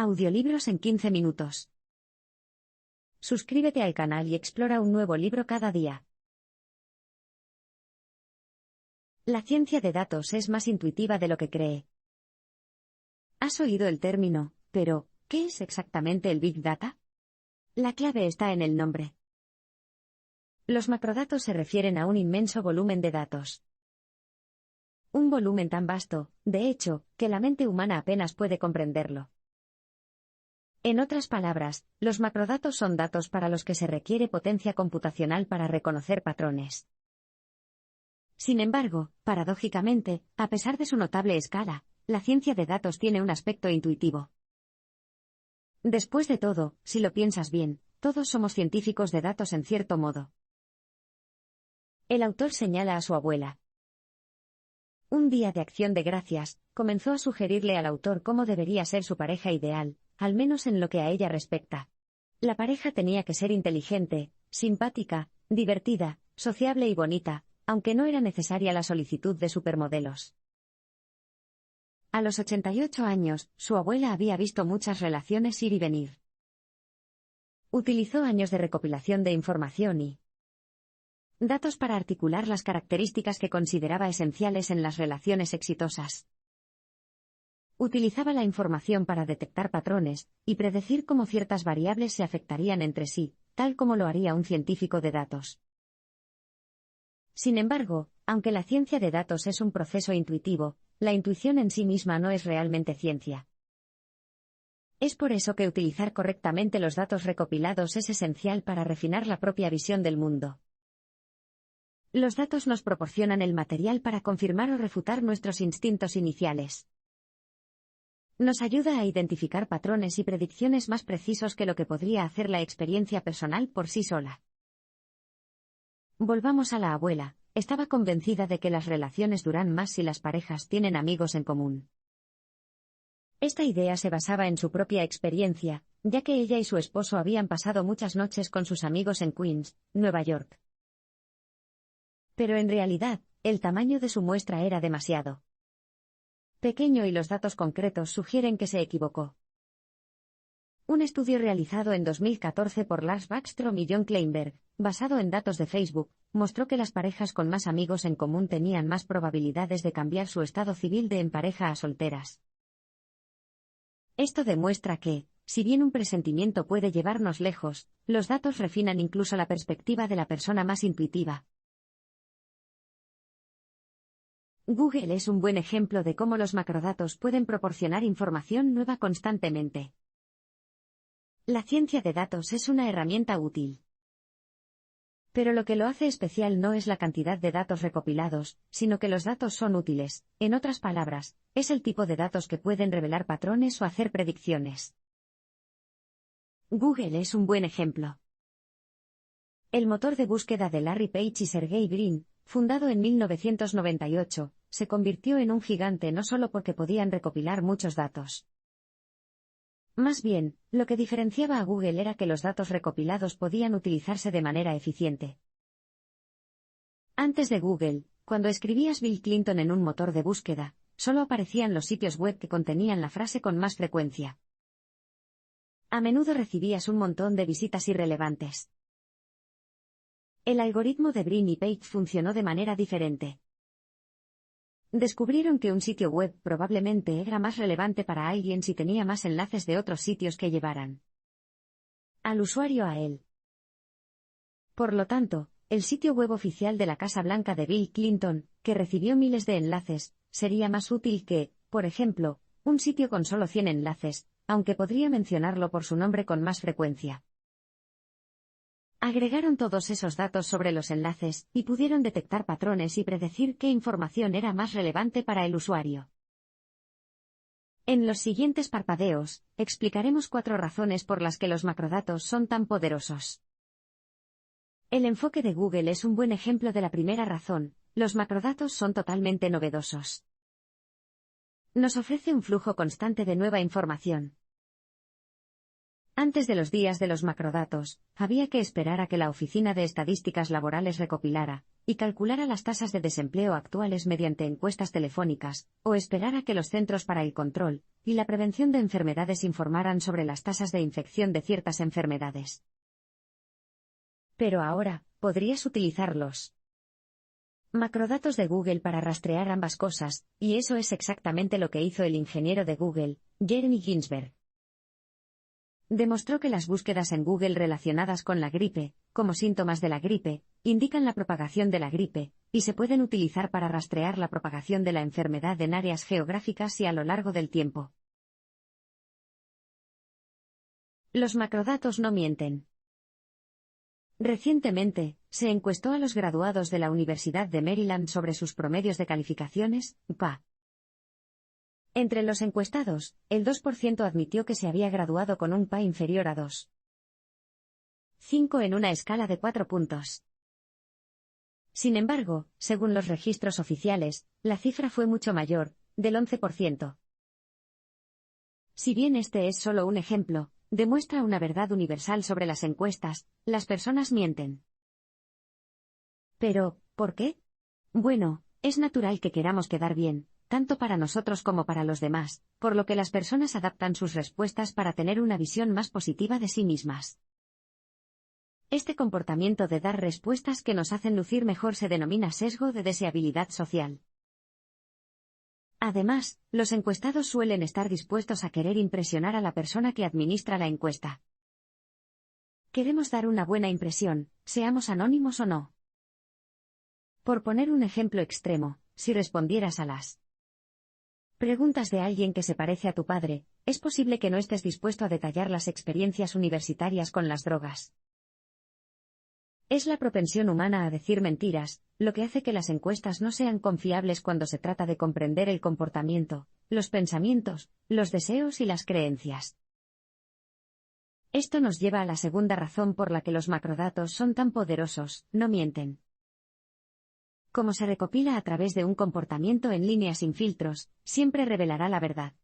Audiolibros en 15 minutos. Suscríbete al canal y explora un nuevo libro cada día. La ciencia de datos es más intuitiva de lo que cree. ¿Has oído el término, pero, qué es exactamente el Big Data? La clave está en el nombre. Los macrodatos se refieren a un inmenso volumen de datos. Un volumen tan vasto, de hecho, que la mente humana apenas puede comprenderlo. En otras palabras, los macrodatos son datos para los que se requiere potencia computacional para reconocer patrones. Sin embargo, paradójicamente, a pesar de su notable escala, la ciencia de datos tiene un aspecto intuitivo. Después de todo, si lo piensas bien, todos somos científicos de datos en cierto modo. El autor señala a su abuela. Un día de acción de gracias, comenzó a sugerirle al autor cómo debería ser su pareja ideal, al menos en lo que a ella respecta. La pareja tenía que ser inteligente, simpática, divertida, sociable y bonita, aunque no era necesaria la solicitud de supermodelos. A los 88 años, su abuela había visto muchas relaciones ir y venir. Utilizó años de recopilación de información y datos para articular las características que consideraba esenciales en las relaciones exitosas. Utilizaba la información para detectar patrones y predecir cómo ciertas variables se afectarían entre sí, tal como lo haría un científico de datos. Sin embargo, aunque la ciencia de datos es un proceso intuitivo, la intuición en sí misma no es realmente ciencia. Es por eso que utilizar correctamente los datos recopilados es esencial para refinar la propia visión del mundo. Los datos nos proporcionan el material para confirmar o refutar nuestros instintos iniciales. Nos ayuda a identificar patrones y predicciones más precisos que lo que podría hacer la experiencia personal por sí sola. Volvamos a la abuela. Estaba convencida de que las relaciones duran más si las parejas tienen amigos en común. Esta idea se basaba en su propia experiencia, ya que ella y su esposo habían pasado muchas noches con sus amigos en Queens, Nueva York. Pero en realidad, el tamaño de su muestra era demasiado pequeño y los datos concretos sugieren que se equivocó. Un estudio realizado en 2014 por Lars Backstrom y John Kleinberg, basado en datos de Facebook, mostró que las parejas con más amigos en común tenían más probabilidades de cambiar su estado civil de en pareja a solteras. Esto demuestra que, si bien un presentimiento puede llevarnos lejos, los datos refinan incluso la perspectiva de la persona más intuitiva. Google es un buen ejemplo de cómo los macrodatos pueden proporcionar información nueva constantemente. La ciencia de datos es una herramienta útil. Pero lo que lo hace especial no es la cantidad de datos recopilados, sino que los datos son útiles, en otras palabras, es el tipo de datos que pueden revelar patrones o hacer predicciones. Google es un buen ejemplo. El motor de búsqueda de Larry Page y Sergey Brin, fundado en 1998, se convirtió en un gigante no solo porque podían recopilar muchos datos. Más bien, lo que diferenciaba a Google era que los datos recopilados podían utilizarse de manera eficiente. Antes de Google, cuando escribías Bill Clinton en un motor de búsqueda, solo aparecían los sitios web que contenían la frase con más frecuencia. A menudo recibías un montón de visitas irrelevantes. El algoritmo de Brin y Page funcionó de manera diferente. Descubrieron que un sitio web probablemente era más relevante para alguien si tenía más enlaces de otros sitios que llevaran al usuario a él. Por lo tanto, el sitio web oficial de la Casa Blanca de Bill Clinton, que recibió miles de enlaces, sería más útil que, por ejemplo, un sitio con solo 100 enlaces, aunque podría mencionarlo por su nombre con más frecuencia. Agregaron todos esos datos sobre los enlaces, y pudieron detectar patrones y predecir qué información era más relevante para el usuario. En los siguientes parpadeos, explicaremos 4 razones por las que los macrodatos son tan poderosos. El enfoque de Google es un buen ejemplo de la primera razón: los macrodatos son totalmente novedosos. Nos ofrece un flujo constante de nueva información. Antes de los días de los macrodatos, había que esperar a que la Oficina de Estadísticas Laborales recopilara, y calculara las tasas de desempleo actuales mediante encuestas telefónicas, o esperar a que los Centros para el Control y la Prevención de Enfermedades informaran sobre las tasas de infección de ciertas enfermedades. Pero ahora, podrías utilizar los macrodatos de Google para rastrear ambas cosas, y eso es exactamente lo que hizo el ingeniero de Google, Jeremy Ginsberg. Demostró que las búsquedas en Google relacionadas con la gripe, como síntomas de la gripe, indican la propagación de la gripe, y se pueden utilizar para rastrear la propagación de la enfermedad en áreas geográficas y a lo largo del tiempo. Los macrodatos no mienten. Recientemente, se encuestó a los graduados de la Universidad de Maryland sobre sus promedios de calificaciones, PA. Entre los encuestados, el 2% admitió que se había graduado con un PA inferior a 2,5 en una escala de 4 puntos. Sin embargo, según los registros oficiales, la cifra fue mucho mayor, del 11%. Si bien este es solo un ejemplo, demuestra una verdad universal sobre las encuestas: las personas mienten. Pero, ¿por qué? Bueno, es natural que queramos quedar bien, tanto para nosotros como para los demás, por lo que las personas adaptan sus respuestas para tener una visión más positiva de sí mismas. Este comportamiento de dar respuestas que nos hacen lucir mejor se denomina sesgo de deseabilidad social. Además, los encuestados suelen estar dispuestos a querer impresionar a la persona que administra la encuesta. Queremos dar una buena impresión, seamos anónimos o no. Por poner un ejemplo extremo, si respondieras a las preguntas de alguien que se parece a tu padre, es posible que no estés dispuesto a detallar las experiencias universitarias con las drogas. Es la propensión humana a decir mentiras, lo que hace que las encuestas no sean confiables cuando se trata de comprender el comportamiento, los pensamientos, los deseos y las creencias. Esto nos lleva a la segunda razón por la que los macrodatos son tan poderosos: no mienten. Como se recopila a través de un comportamiento en línea sin filtros, siempre revelará la verdad.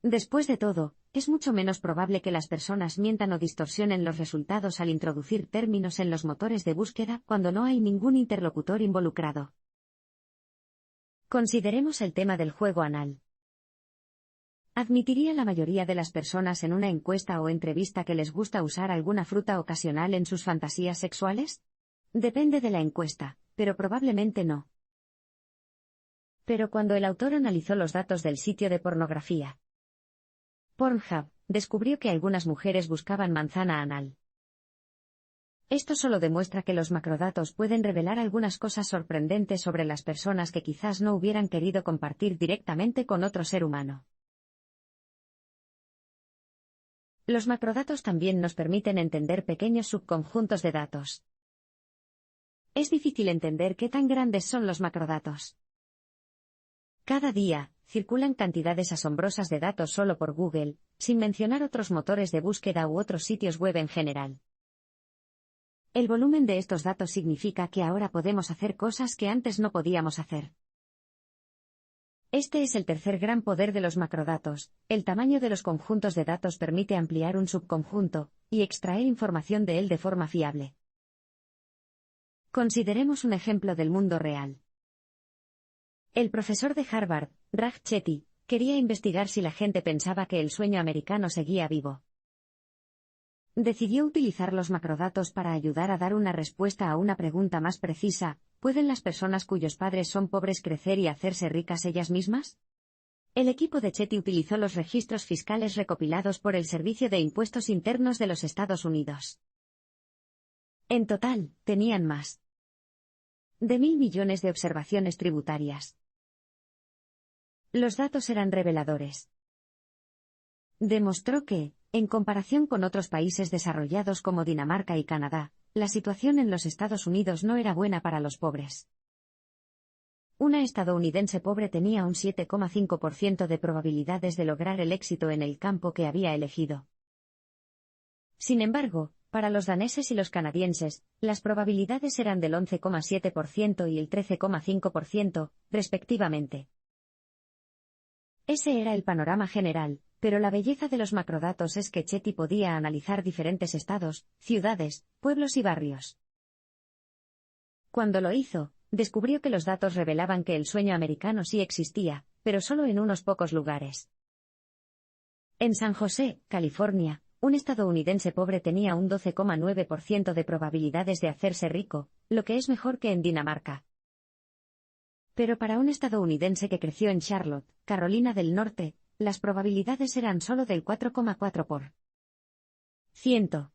Después de todo, es mucho menos probable que las personas mientan o distorsionen los resultados al introducir términos en los motores de búsqueda cuando no hay ningún interlocutor involucrado. Consideremos el tema del juego anal. ¿Admitiría la mayoría de las personas en una encuesta o entrevista que les gusta usar alguna fruta ocasional en sus fantasías sexuales? Depende de la encuesta, pero probablemente no. Pero cuando el autor analizó los datos del sitio de pornografía Pornhub, descubrió que algunas mujeres buscaban manzana anal. Esto solo demuestra que los macrodatos pueden revelar algunas cosas sorprendentes sobre las personas que quizás no hubieran querido compartir directamente con otro ser humano. Los macrodatos también nos permiten entender pequeños subconjuntos de datos. Es difícil entender qué tan grandes son los macrodatos. Cada día, circulan cantidades asombrosas de datos solo por Google, sin mencionar otros motores de búsqueda u otros sitios web en general. El volumen de estos datos significa que ahora podemos hacer cosas que antes no podíamos hacer. Este es el tercer gran poder de los macrodatos: el tamaño de los conjuntos de datos permite ampliar un subconjunto y extraer información de él de forma fiable. Consideremos un ejemplo del mundo real. El profesor de Harvard, Raj Chetty, quería investigar si la gente pensaba que el sueño americano seguía vivo. Decidió utilizar los macrodatos para ayudar a dar una respuesta a una pregunta más precisa: ¿pueden las personas cuyos padres son pobres crecer y hacerse ricas ellas mismas? El equipo de Chetty utilizó los registros fiscales recopilados por el Servicio de Impuestos Internos de los Estados Unidos. En total, tenían más de 1.000 millones de observaciones tributarias. Los datos eran reveladores. Demostró que, en comparación con otros países desarrollados como Dinamarca y Canadá, la situación en los Estados Unidos no era buena para los pobres. Una estadounidense pobre tenía un 7,5% de probabilidades de lograr el éxito en el campo que había elegido. Sin embargo, para los daneses y los canadienses, las probabilidades eran del 11,7% y el 13,5%, respectivamente. Ese era el panorama general, pero la belleza de los macrodatos es que Chetty podía analizar diferentes estados, ciudades, pueblos y barrios. Cuando lo hizo, descubrió que los datos revelaban que el sueño americano sí existía, pero solo en unos pocos lugares. En San José, California, un estadounidense pobre tenía un 12,9% de probabilidades de hacerse rico, lo que es mejor que en Dinamarca. Pero para un estadounidense que creció en Charlotte, Carolina del Norte, las probabilidades eran solo del 4,4%.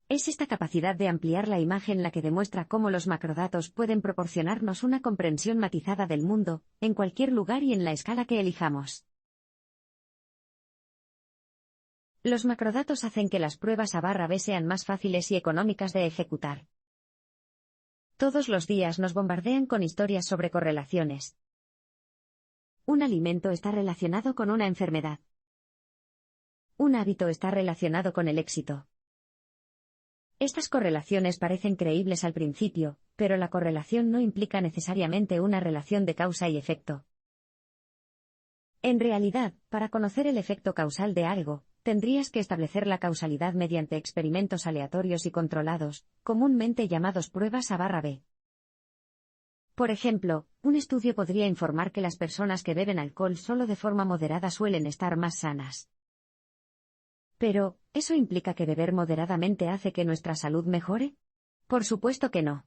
Es esta capacidad de ampliar la imagen la que demuestra cómo los macrodatos pueden proporcionarnos una comprensión matizada del mundo, en cualquier lugar y en la escala que elijamos. Los macrodatos hacen que las pruebas A/B sean más fáciles y económicas de ejecutar. Todos los días nos bombardean con historias sobre correlaciones. Un alimento está relacionado con una enfermedad. Un hábito está relacionado con el éxito. Estas correlaciones parecen creíbles al principio, pero la correlación no implica necesariamente una relación de causa y efecto. En realidad, para conocer el efecto causal de algo, tendrías que establecer la causalidad mediante experimentos aleatorios y controlados, comúnmente llamados pruebas A/B. Por ejemplo, un estudio podría informar que las personas que beben alcohol solo de forma moderada suelen estar más sanas. Pero, ¿eso implica que beber moderadamente hace que nuestra salud mejore? Por supuesto que no.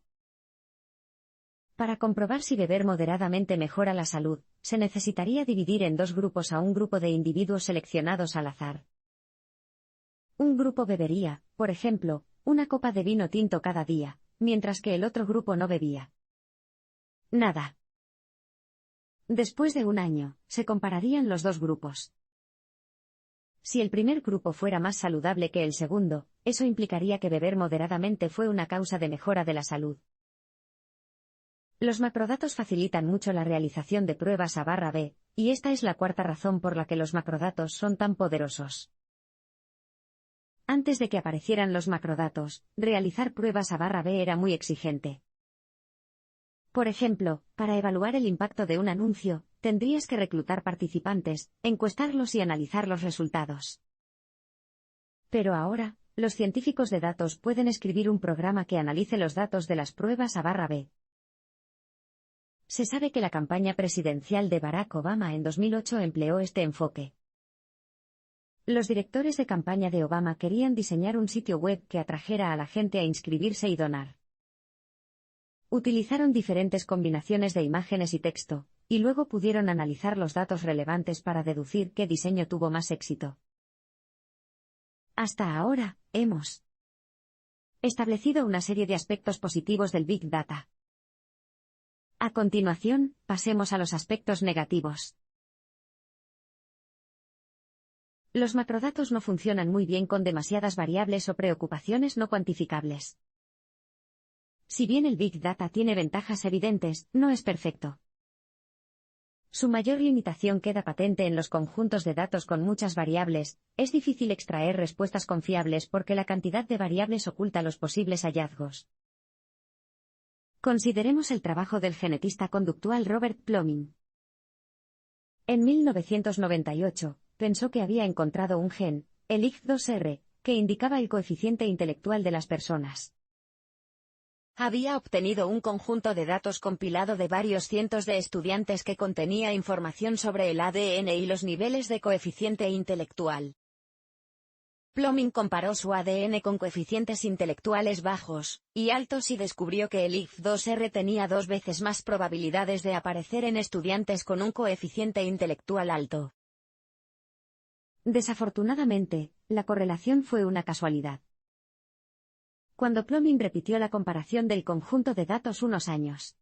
Para comprobar si beber moderadamente mejora la salud, se necesitaría dividir en dos grupos a un grupo de individuos seleccionados al azar. Un grupo bebería, por ejemplo, una copa de vino tinto cada día, mientras que el otro grupo no bebía nada. Después de un año, se compararían los dos grupos. Si el primer grupo fuera más saludable que el segundo, eso implicaría que beber moderadamente fue una causa de mejora de la salud. Los macrodatos facilitan mucho la realización de pruebas A/B, y esta es la cuarta razón por la que los macrodatos son tan poderosos. Antes de que aparecieran los macrodatos, realizar pruebas A/B era muy exigente. Por ejemplo, para evaluar el impacto de un anuncio, tendrías que reclutar participantes, encuestarlos y analizar los resultados. Pero ahora, los científicos de datos pueden escribir un programa que analice los datos de las pruebas A/B. Se sabe que la campaña presidencial de Barack Obama en 2008 empleó este enfoque. Los directores de campaña de Obama querían diseñar un sitio web que atrajera a la gente a inscribirse y donar. Utilizaron diferentes combinaciones de imágenes y texto, y luego pudieron analizar los datos relevantes para deducir qué diseño tuvo más éxito. Hasta ahora, hemos establecido una serie de aspectos positivos del Big Data. A continuación, pasemos a los aspectos negativos. Los macrodatos no funcionan muy bien con demasiadas variables o preocupaciones no cuantificables. Si bien el Big Data tiene ventajas evidentes, no es perfecto. Su mayor limitación queda patente en los conjuntos de datos con muchas variables. Es difícil extraer respuestas confiables porque la cantidad de variables oculta los posibles hallazgos. Consideremos el trabajo del genetista conductual Robert Plomin. En 1998, pensó que había encontrado un gen, el IGF2R, que indicaba el coeficiente intelectual de las personas. Había obtenido un conjunto de datos compilado de varios cientos de estudiantes que contenía información sobre el ADN y los niveles de coeficiente intelectual. Plomin comparó su ADN con coeficientes intelectuales bajos y altos y descubrió que el IGF2R tenía 2 veces más probabilidades de aparecer en estudiantes con un coeficiente intelectual alto. Desafortunadamente, la correlación fue una casualidad. Cuando Plomin repitió la comparación del conjunto de datos unos años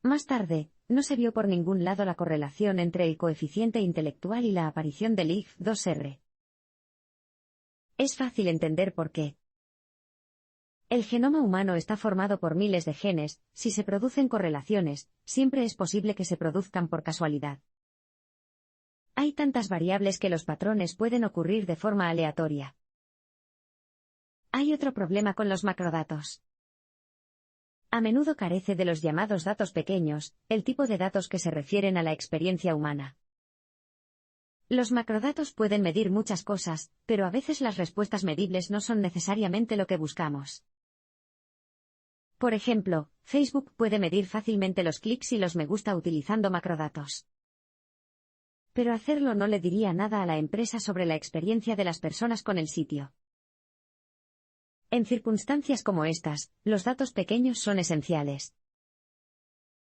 más tarde, no se vio por ningún lado la correlación entre el coeficiente intelectual y la aparición del IGF2R. Es fácil entender por qué. El genoma humano está formado por miles de genes. Si se producen correlaciones, siempre es posible que se produzcan por casualidad. Hay tantas variables que los patrones pueden ocurrir de forma aleatoria. Hay otro problema con los macrodatos. A menudo carece de los llamados datos pequeños, el tipo de datos que se refieren a la experiencia humana. Los macrodatos pueden medir muchas cosas, pero a veces las respuestas medibles no son necesariamente lo que buscamos. Por ejemplo, Facebook puede medir fácilmente los clics y los me gusta utilizando macrodatos. Pero hacerlo no le diría nada a la empresa sobre la experiencia de las personas con el sitio. En circunstancias como estas, los datos pequeños son esenciales.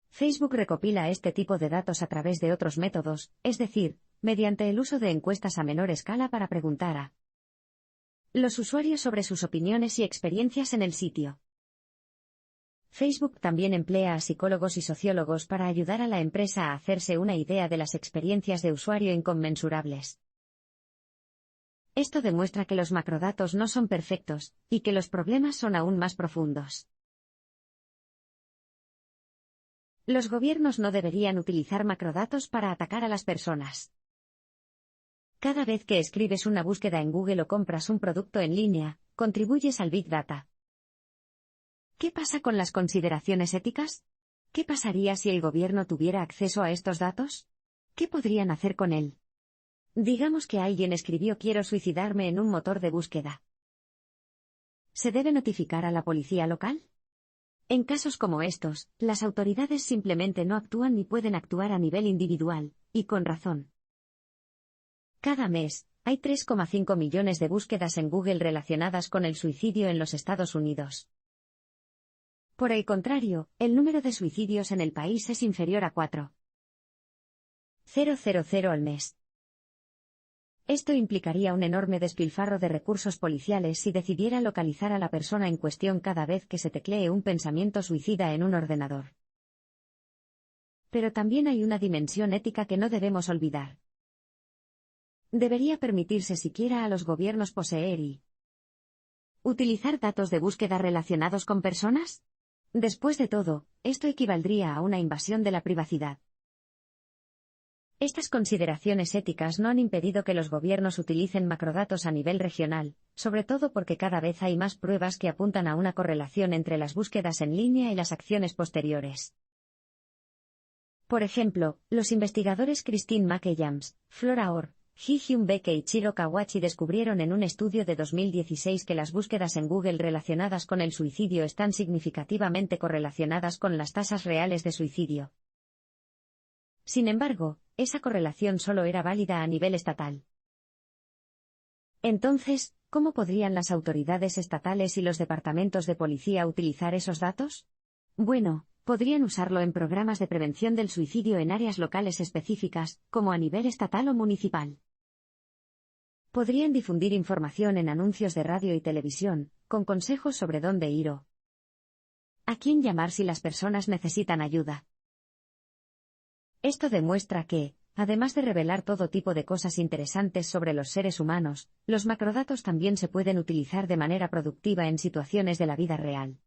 Facebook recopila este tipo de datos a través de otros métodos, es decir, mediante el uso de encuestas a menor escala para preguntar a los usuarios sobre sus opiniones y experiencias en el sitio. Facebook también emplea a psicólogos y sociólogos para ayudar a la empresa a hacerse una idea de las experiencias de usuario inconmensurables. Esto demuestra que los macrodatos no son perfectos, y que los problemas son aún más profundos. Los gobiernos no deberían utilizar macrodatos para atacar a las personas. Cada vez que escribes una búsqueda en Google o compras un producto en línea, contribuyes al Big Data. ¿Qué pasa con las consideraciones éticas? ¿Qué pasaría si el gobierno tuviera acceso a estos datos? ¿Qué podrían hacer con él? Digamos que alguien escribió "quiero suicidarme" en un motor de búsqueda. ¿Se debe notificar a la policía local? En casos como estos, las autoridades simplemente no actúan ni pueden actuar a nivel individual, y con razón. Cada mes, hay 3,5 millones de búsquedas en Google relacionadas con el suicidio en los Estados Unidos. Por el contrario, el número de suicidios en el país es inferior a 4,000 al mes. Esto implicaría un enorme despilfarro de recursos policiales si decidiera localizar a la persona en cuestión cada vez que se teclee un pensamiento suicida en un ordenador. Pero también hay una dimensión ética que no debemos olvidar. ¿Debería permitirse siquiera a los gobiernos poseer y utilizar datos de búsqueda relacionados con personas? Después de todo, esto equivaldría a una invasión de la privacidad. Estas consideraciones éticas no han impedido que los gobiernos utilicen macrodatos a nivel regional, sobre todo porque cada vez hay más pruebas que apuntan a una correlación entre las búsquedas en línea y las acciones posteriores. Por ejemplo, los investigadores Christine McAdams, Flora Orr, Ji-Hyun Baek y Chiro Kawachi descubrieron en un estudio de 2016 que las búsquedas en Google relacionadas con el suicidio están significativamente correlacionadas con las tasas reales de suicidio. Sin embargo, esa correlación solo era válida a nivel estatal. Entonces, ¿cómo podrían las autoridades estatales y los departamentos de policía utilizar esos datos? Bueno, podrían usarlo en programas de prevención del suicidio en áreas locales específicas, como a nivel estatal o municipal. Podrían difundir información en anuncios de radio y televisión, con consejos sobre dónde ir o a quién llamar si las personas necesitan ayuda. Esto demuestra que, además de revelar todo tipo de cosas interesantes sobre los seres humanos, los macrodatos también se pueden utilizar de manera productiva en situaciones de la vida real.